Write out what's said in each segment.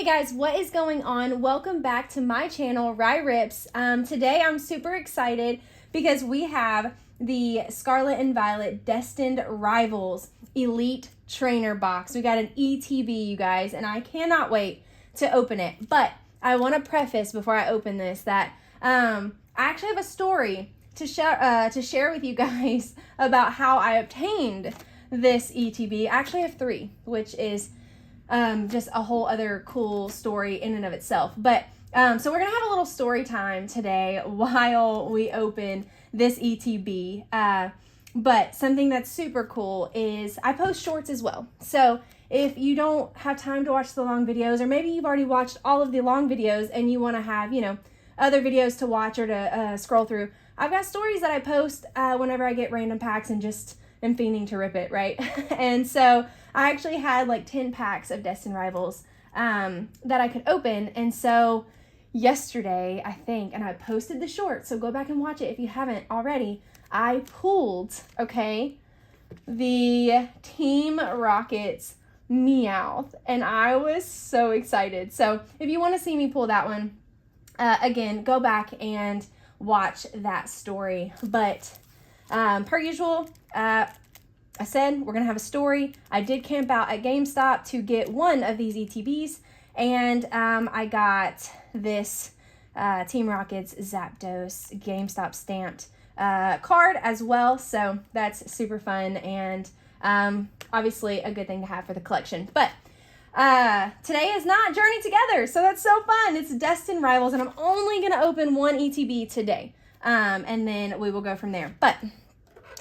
Hey guys, what is going on? Welcome back to my channel, Rye Rips. Today I'm super excited because we have the Scarlet and Violet Destined Rivals Elite Trainer Box. We got an ETB, you guys, and I cannot wait to open it. But I want to preface before I open this that I actually have a story to share with you guys about how I obtained this ETB. I actually have three, which is just a whole other cool story in and of itself. But so we're gonna have a little story time today while we open this ETB. But something that's super cool is I post shorts as well. So if you don't have time to watch the long videos, or maybe you've already watched all of the long videos and you want to have, other videos to watch or to scroll through, I've got stories that I post whenever I get random packs and just am fiending to rip it, right? And so I actually had like 10 packs of Destined Rivals that I could open. And so yesterday, I think, and I posted the short, so go back and watch it if you haven't already, I pulled, the Team Rocket's Meowth, and I was so excited. So if you want to see me pull that one, again, go back and watch that story. But per usual, I said we're going to have a story. I did camp out at GameStop to get one of these ETBs, and I got this Team Rocket's Zapdos GameStop stamped card as well, so that's super fun and obviously a good thing to have for the collection. But today is not Journey Together, so that's so fun. It's Destined Rivals, and I'm only going to open one ETB today, and then we will go from there. But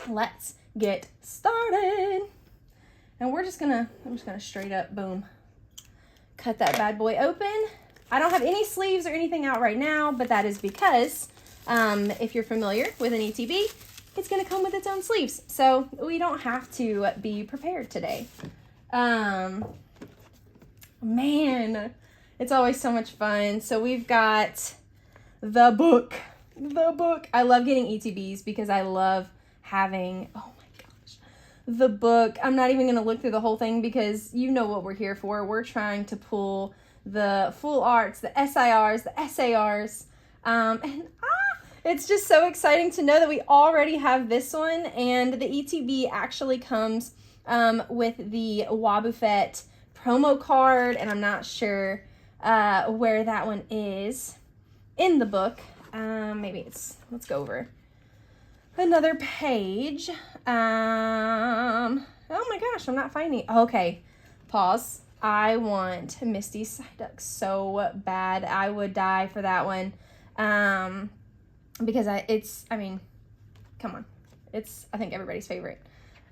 let's get started. And I'm just gonna straight up, boom, cut that bad boy open. I don't have any sleeves or anything out right now, but that is because if you're familiar with an ETB, it's gonna come with its own sleeves, so we don't have to be prepared today. Man, it's always so much fun. So we've got the book. I love getting ETBs because I love having, the book. I'm not even going to look through the whole thing because you know what we're here for. We're trying to pull the full arts, the SIRs, the SARs. And it's just so exciting to know that we already have this one. And the ETB actually comes with the Wobbuffet promo card. And I'm not sure where that one is in the book. Let's go over another page. Oh my gosh, I'm not finding. Okay, pause. I want Misty Psyduck so bad. I would die for that one. Because come on. It's, I think, everybody's favorite.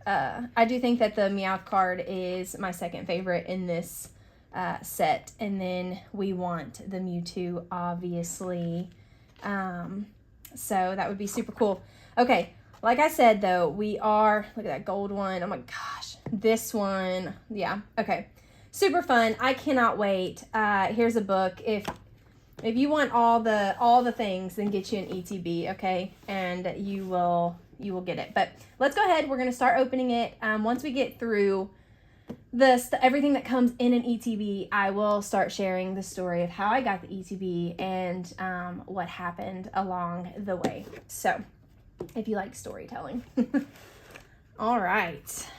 I do think that the Meowth card is my second favorite in this set. And then we want the Mewtwo, obviously. So that would be super cool. Okay, like I said, though, we are, look at that gold one. Oh my gosh, this one. Yeah, okay. Super fun. I cannot wait. Here's a book. If you want all the things, then get you an ETB, okay? And you will get it. But let's go ahead. We're going to start opening it. Once we get through everything that comes in an ETB, I will start sharing the story of how I got the ETB and what happened along the way. So, if you like storytelling. All right.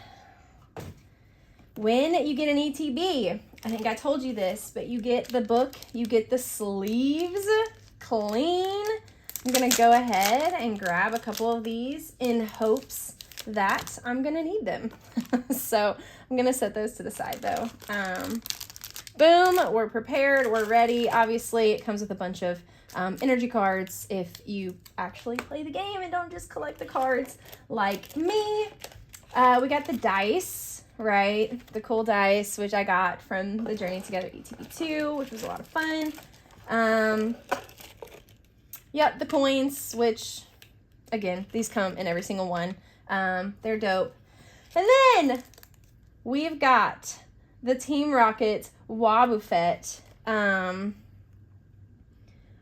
When you get an ETB, I think I told you this, but you get the book, you get the sleeves clean. I'm going to go ahead and grab a couple of these in hopes that I'm going to need them. So I'm going to set those to the side though. Boom, we're prepared, we're ready. Obviously, it comes with a bunch of energy cards if you actually play the game and don't just collect the cards like me. We got the dice, right? The cool dice, which I got from the Journey Together ETB2, which was a lot of fun. Yep, the coins, which, again, these come in every single one. They're dope. And then we've got the Team Rocket Wobbuffet.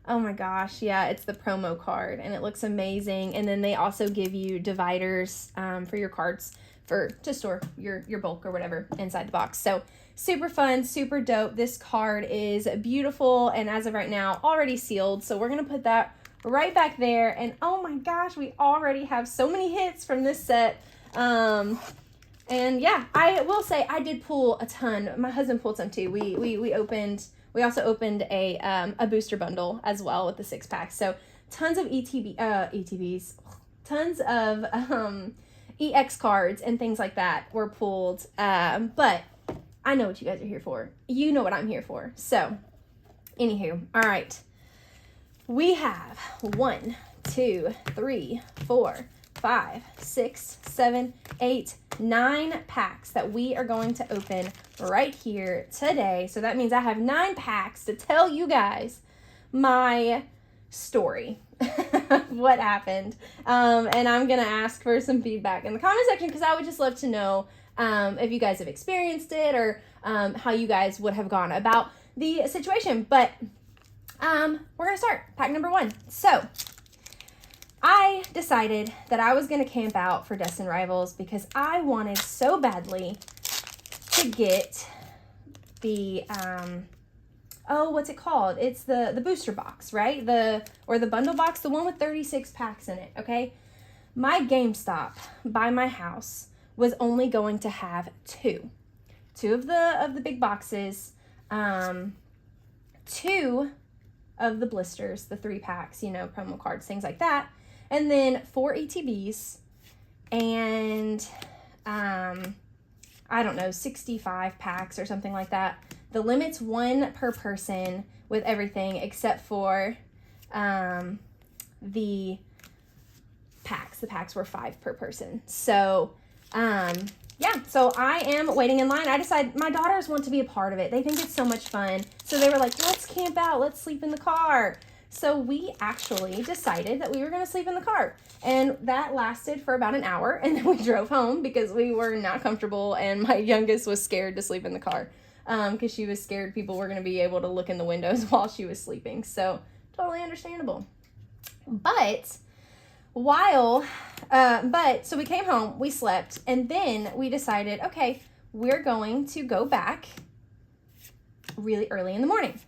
Oh my gosh, yeah, it's the promo card, and it looks amazing. And then they also give you dividers for your cards to store your bulk or whatever inside the box. So super fun, super dope. This card is beautiful, and as of right now, already sealed. So we're going to put that right back there. And oh my gosh, we already have so many hits from this set. And yeah, I will say I did pull a ton. My husband pulled some too. We also opened a booster bundle as well with the 6-pack. So tons of ETBs, tons of EX cards and things like that were pulled. But I know what you guys are here for. You know what I'm here for. So, anywho, all right. We have 1, 2, 3, 4, 5, 6, 7, 8, 9 packs that we are going to open right here today. So that means I have 9 packs to tell you guys my story. What happened. And I'm going to ask for some feedback in the comment section because I would just love to know if you guys have experienced it or how you guys would have gone about the situation. But we're going to start. Pack number 1. So I decided that I was going to camp out for Destined Rivals because I wanted so badly to get the, what's it called? It's the booster box, right? Or the bundle box, the one with 36 packs in it, okay? My GameStop by my house was only going to have 2 of the big boxes, 2 of the blisters, the 3 packs, promo cards, things like that. And then 4 ETBs and, I don't know, 65 packs or something like that. The limit's 1 per person with everything except for the packs. The packs were 5 per person. So, yeah, so I am waiting in line. I decided my daughters want to be a part of it. They think it's so much fun. So they were like, let's camp out. Let's sleep in the car. So we actually decided that we were going to sleep in the car. And that lasted for about an hour. And then we drove home because we were not comfortable. And my youngest was scared to sleep in the car because she was scared people were going to be able to look in the windows while she was sleeping. So totally understandable. But so we came home, we slept, and then we decided, okay, we're going to go back really early in the morning.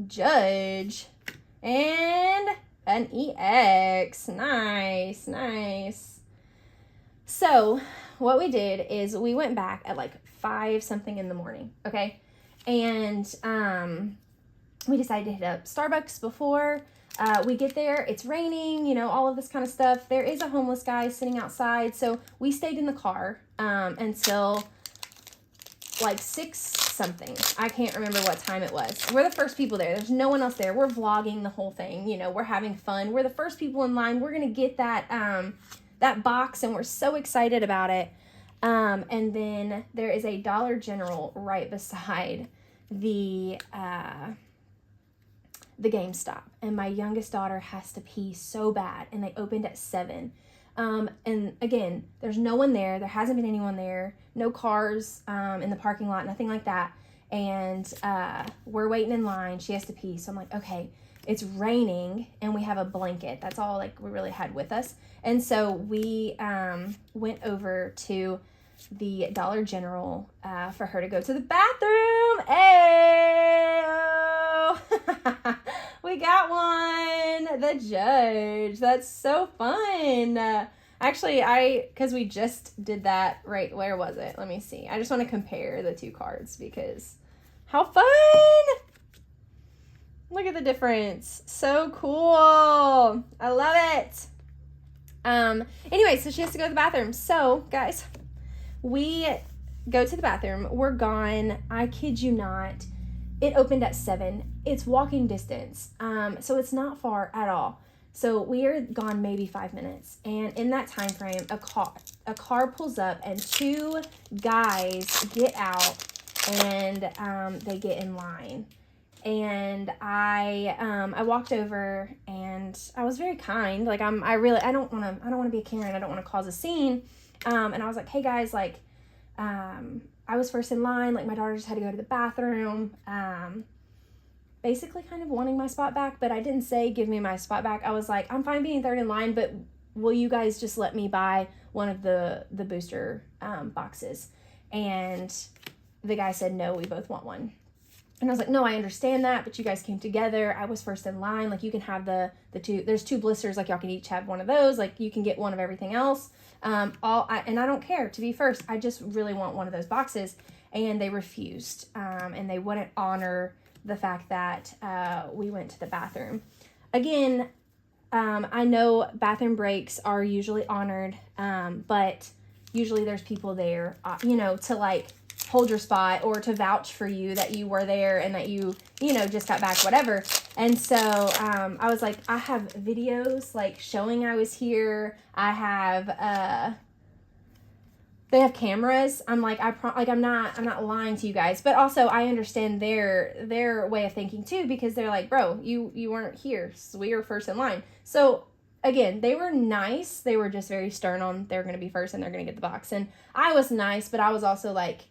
Judge. And an EX. Nice. So what we did is we went back at like 5 something in the morning, okay? And we decided to hit up Starbucks before we get there. It's raining, all of this kind of stuff. There is a homeless guy sitting outside, so we stayed in the car until like 6 something. I can't remember what time it was. We're the first people there. There's no one else there. We're vlogging the whole thing. We're having fun. We're the first people in line. We're gonna get that box, and we're so excited about it. And then there is a Dollar General right beside the GameStop, and my youngest daughter has to pee so bad, and they opened at 7. And again, there's no one there. There hasn't been anyone there. No cars in the parking lot, nothing like that. And we're waiting in line. She has to pee. So I'm like, okay, it's raining and we have a blanket. That's all like we really had with us. And so we went over to the Dollar General for her to go to the bathroom. Ayo! We got one. The Judge. That's so fun. Actually, because we just did that, right, where was it? Let me see. I just want to compare the 2 cards because how fun! Look at the difference. So cool. I love it. Anyway, so she has to go to the bathroom. So, guys, we go to the bathroom. We're gone. I kid you not. It opened at 7. It's walking distance. So it's not far at all. So we are gone maybe 5 minutes. And in that time frame, a car pulls up and 2 guys get out and they get in line. And I walked over and I was very kind. Like I don't want to be a Karen. I don't want to cause a scene. And I was like, hey guys, like, I was first in line. Like my daughter just had to go to the bathroom. Basically kind of wanting my spot back, but I didn't say give me my spot back. I was like, I'm fine being third in line, but will you guys just let me buy one of the booster boxes? And the guy said, no, we both want one. And I was like, no, I understand that, but you guys came together. I was first in line. Like, you can have the two, there's 2 blisters. Like, y'all can each have one of those. Like, you can get one of everything else. And I don't care to be first. I just really want one of those boxes. And they refused. And they wouldn't honor the fact that we went to the bathroom. Again, I know bathroom breaks are usually honored, but usually there's people there, to like hold your spot or to vouch for you that you were there and that you just got back, whatever. And so I was like, I have videos like showing I was here. I have they have cameras. I'm like, I'm not lying to you guys, but also I understand their way of thinking too, because they're like, bro, you weren't here, so we were first in line. So again, they were nice. They were just very stern on they're going to be first and they're going to get the box. And I was nice, but I was also like,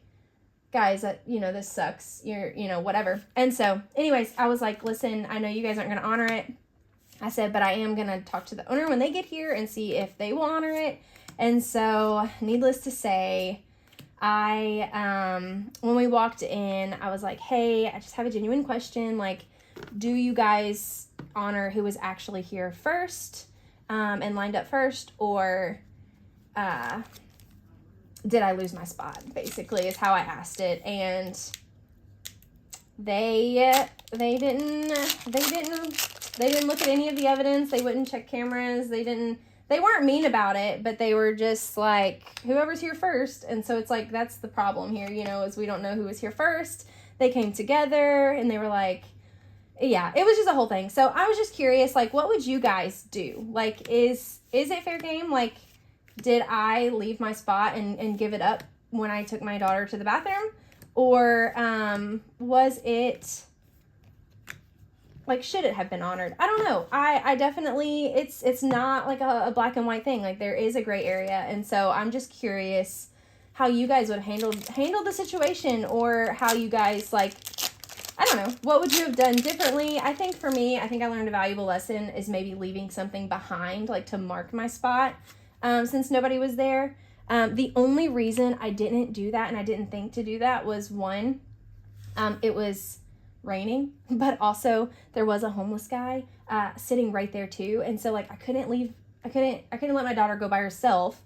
guys, this sucks. You're, whatever. And so anyways, I was like, listen, I know you guys aren't going to honor it. I said, but I am going to talk to the owner when they get here and see if they will honor it. And so needless to say, when we walked in, I was like, hey, I just have a genuine question. Like, do you guys honor who was actually here first, and lined up first, or, did I lose my spot, basically, is how I asked it. And they didn't look at any of the evidence. They wouldn't check cameras. They weren't mean about it, but they were just like, whoever's here first. And so it's like, that's the problem here, is we don't know who was here first. They came together and they were like, yeah, it was just a whole thing. So I was just curious, like, what would you guys do? Like, is it fair game? Like, did I leave my spot and give it up when I took my daughter to the bathroom? Or was it, like, should it have been honored? I don't know. I definitely, it's not like a black and white thing. Like, there is a gray area. And so I'm just curious how you guys would handle the situation, or how you guys, like, I don't know, what would you have done differently? I think for me, I learned a valuable lesson is maybe leaving something behind, like to mark my spot, since nobody was there. The only reason I didn't do that and I didn't think to do that was, one, it was raining, but also there was a homeless guy sitting right there too. And so like I couldn't let my daughter go by herself.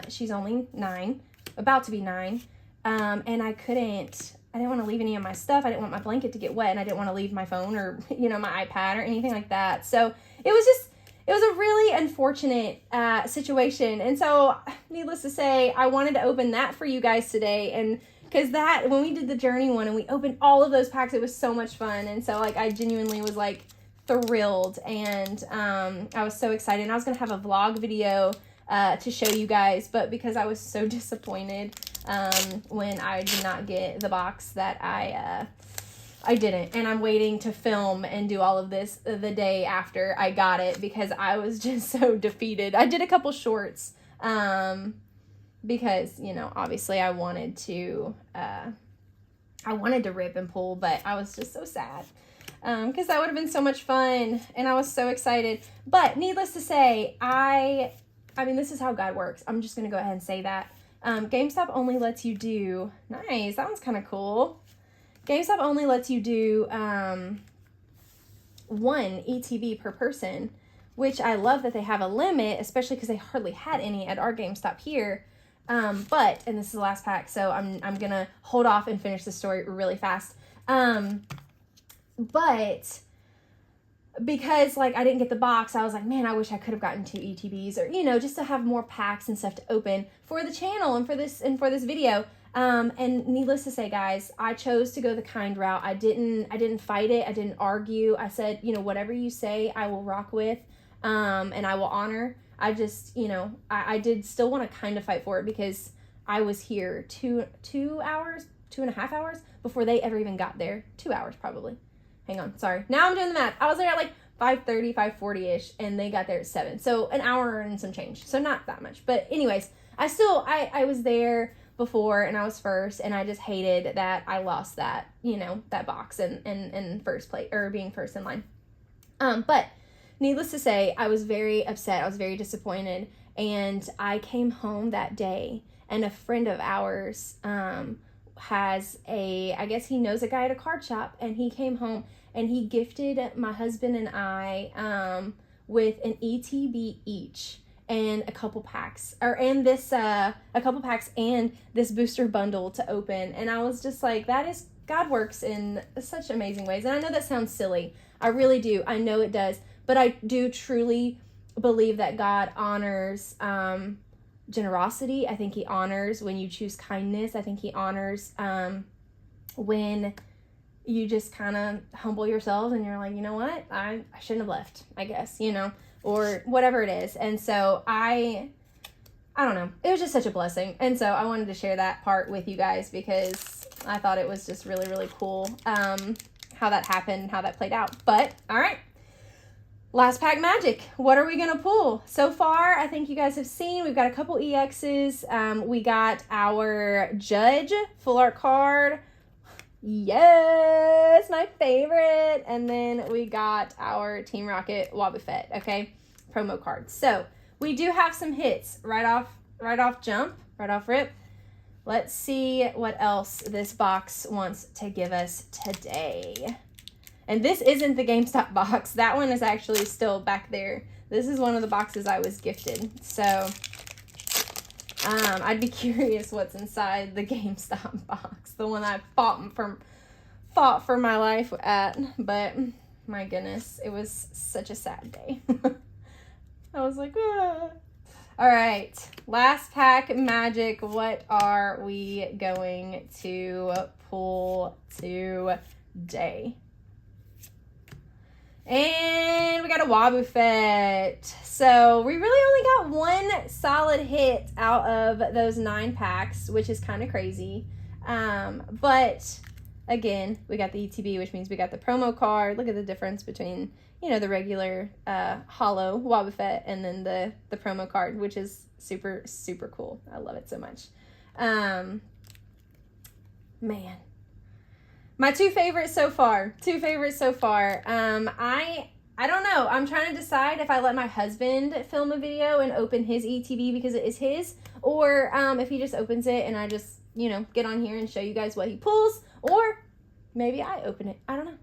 She's only 9, about to be 9. And I didn't want to leave any of my stuff. I didn't want my blanket to get wet, and I didn't want to leave my phone or, my iPad or anything like that. So it was a really unfortunate situation. And so needless to say, I wanted to open that for you guys today. And because when we did the journey one and we opened all of those packs, it was so much fun. And so like, I genuinely was like thrilled, and I was so excited. And I was going to have a vlog video to show you guys, but because I was so disappointed when I did not get the box, that I didn't, and I'm waiting to film and do all of this the day after I got it, because I was just so defeated. I did a couple shorts because obviously I wanted to rip and pull, but I was just so sad because that would have been so much fun, and I was so excited. But needless to say, I mean, this is how God works. I'm just going to go ahead and say that. GameStop only lets you do, nice, that one's kind of cool. GameStop only lets you do 1 ETB per person, which I love that they have a limit, especially because they hardly had any at our GameStop here. But, and this is the last pack, so I'm going to hold off and finish the story really fast. But because like I didn't get the box, I was like, man, I wish I could have gotten 2 ETBs, or just to have more packs and stuff to open for the channel and for this video. And needless to say, guys, I chose to go the kind route. I didn't fight it. I didn't argue. I said, whatever you say, I will rock with, and I will honor. I just, I did still want to kind of fight for it, because I was here 2.5 hours before they ever even got there. 2 hours probably. Hang on, sorry. Now I'm doing the math. I was there at like 5:30, 5:40-ish, and they got there at 7. So an hour and some change. So not that much. But anyways, I was there before, and I was first, and I just hated that I lost that, that box in first place, or being first in line. But needless to say, I was very upset. I was very disappointed. And I came home that day, and a friend of ours, has I guess he knows a guy at a card shop, and he came home and he gifted my husband and I with an ETB each and a couple packs, and this a couple packs and this booster bundle to open. And I was just like, that is, God works in such amazing ways. And I know that sounds silly. I really do. I know it does. But I do truly believe that God honors generosity. I think he honors when you choose kindness. I think he honors when you just kind of humble yourself and you're like, you know what? I shouldn't have left, I guess, or whatever it is. And so I don't know. It was just such a blessing. And so I wanted to share that part with you guys because I thought it was just really, really cool how that happened, how that played out. But all right. Last pack magic. What are we going to pull? So far, I think you guys have seen, we've got a couple EXs. We got our Judge full art card. Yes, my favorite. And then we got our Team Rocket Wobbuffet, okay? Promo card. So we do have some hits right off jump, right off rip. Let's see what else this box wants to give us today. And this isn't the GameStop box. That one is actually still back there. This is one of the boxes I was gifted. So I'd be curious what's inside the GameStop box. The one I fought for my life at. But my goodness, it was such a sad day. I was like, ah. All right, last pack magic. What are we going to pull today? And we got a Wobbuffet. So we really only got one solid hit out of those 9 packs, which is kind of crazy. But again, we got the ETB, which means we got the promo card. Look at the difference between, the regular hollow Wobbuffet and then the promo card, which is super, super cool. I love it so much. Man. My two favorites so far. I don't know. I'm trying to decide if I let my husband film a video and open his ETB because it is his, or if he just opens it and I just, get on here and show you guys what he pulls, or maybe I open it. I don't know.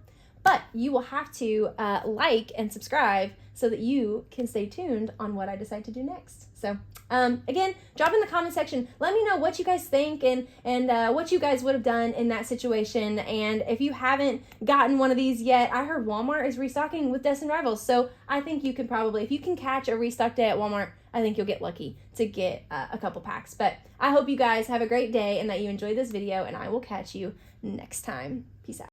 But you will have to like and subscribe so that you can stay tuned on what I decide to do next. So, again, drop in the comment section. Let me know what you guys think and what you guys would have done in that situation. And if you haven't gotten one of these yet, I heard Walmart is restocking with Destined Rivals. So I think you can probably, if you can catch a restock day at Walmart, I think you'll get lucky to get a couple packs. But I hope you guys have a great day and that you enjoyed this video, and I will catch you next time. Peace out.